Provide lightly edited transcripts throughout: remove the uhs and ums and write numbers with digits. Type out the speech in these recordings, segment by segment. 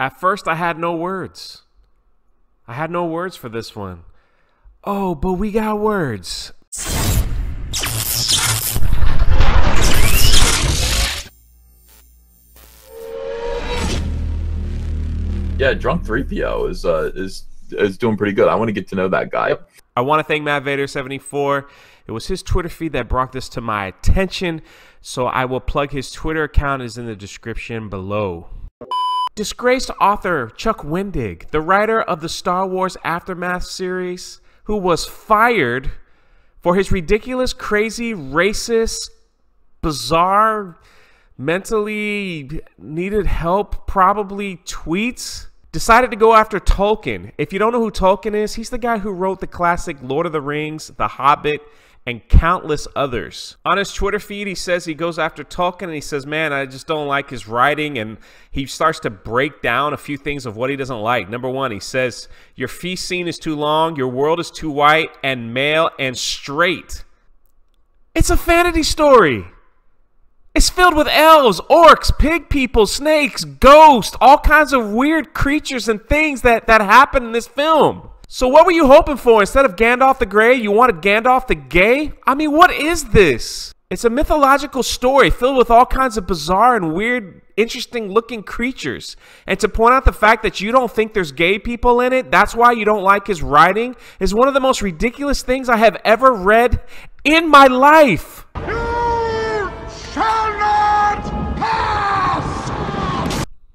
At first, I had no words. I had no words for this one. Oh, but we got words. Yeah, Drunk 3PO is doing pretty good. I want to get to know that guy. Yep. I want to thank Matt Vader 74. It was his Twitter feed that brought this to my attention, so I will plug his Twitter account is in the description below. Disgraced author Chuck Wendig, the writer of the Star Wars Aftermath series, who was fired for his ridiculous, crazy, racist, bizarre, mentally needed help, probably tweets, decided to go after Tolkien. If you don't know who Tolkien is, he's the guy who wrote the classic Lord of the Rings, The Hobbit, and countless others. On his Twitter feed, he says he goes after Tolkien and he says, man, I just don't like his writing. And he starts to break down a few things of what he doesn't like. Number one, he says, your feast scene is too long, your world is too white and male and straight. It's a vanity story. It's filled with elves, orcs, pig people, snakes, ghosts, all kinds of weird creatures and things that happen in this film. So what were you hoping for? Instead of Gandalf the Grey, you wanted Gandalf the Gay? I mean, what is this? It's a mythological story filled with all kinds of bizarre and weird, interesting looking creatures. And to point out the fact that you don't think there's gay people in it, that's why you don't like his writing, is one of the most ridiculous things I have ever read in my life.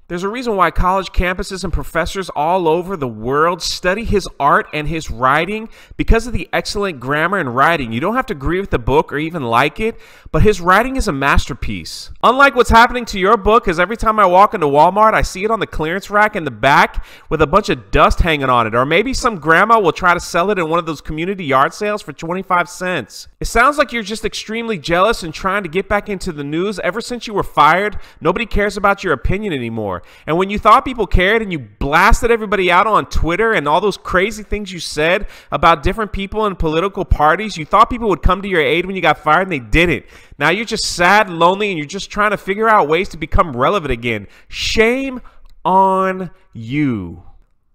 There's a reason why college campuses and professors all over the world study his art and his writing because of the excellent grammar and writing. You don't have to agree with the book or even like it, but his writing is a masterpiece. Unlike what's happening to your book, because every time I walk into Walmart, I see it on the clearance rack in the back with a bunch of dust hanging on it. Or maybe some grandma will try to sell it in one of those community yard sales for 25 cents. It sounds like you're just extremely jealous and trying to get back into the news. Ever since you were fired, nobody cares about your opinion anymore. And when you thought people cared and you blasted everybody out on Twitter and all those crazy things you said about different people and political parties, you thought people would come to your aid when you got fired and they didn't. Now you're just sad, lonely, and you're just trying to figure out ways to become relevant again. Shame on you.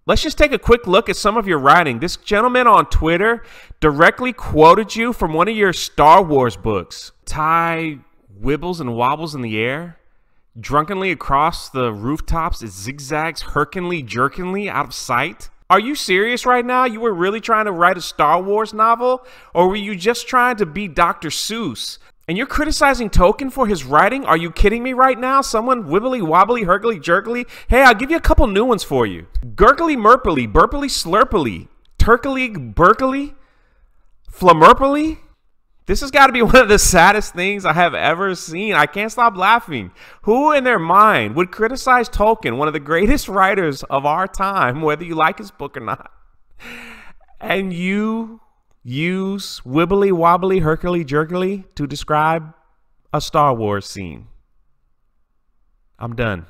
Let's just take a quick look at some of your writing. This gentleman on Twitter directly quoted you from one of your Star Wars books. Tie wibbles and wobbles in the air. Drunkenly across the rooftops, it zigzags herkinly jerkinly out of sight. Are you serious right now? You were really trying to write a Star Wars novel? Or were you just trying to be Dr. Seuss? And you're criticizing Tolkien for his writing? Are you kidding me right now? Someone wibbly wobbly herkly jerkly? Hey, I'll give you a couple new ones for you. Gurgly murpily, burpily slurpily, turkily burkily, flamurpily. This has got to be one of the saddest things I have ever seen. I can't stop laughing. Who in their mind would criticize Tolkien, one of the greatest writers of our time, whether you like his book or not, and you use wibbly wobbly herkily jerkily to describe a Star Wars scene? I'm done.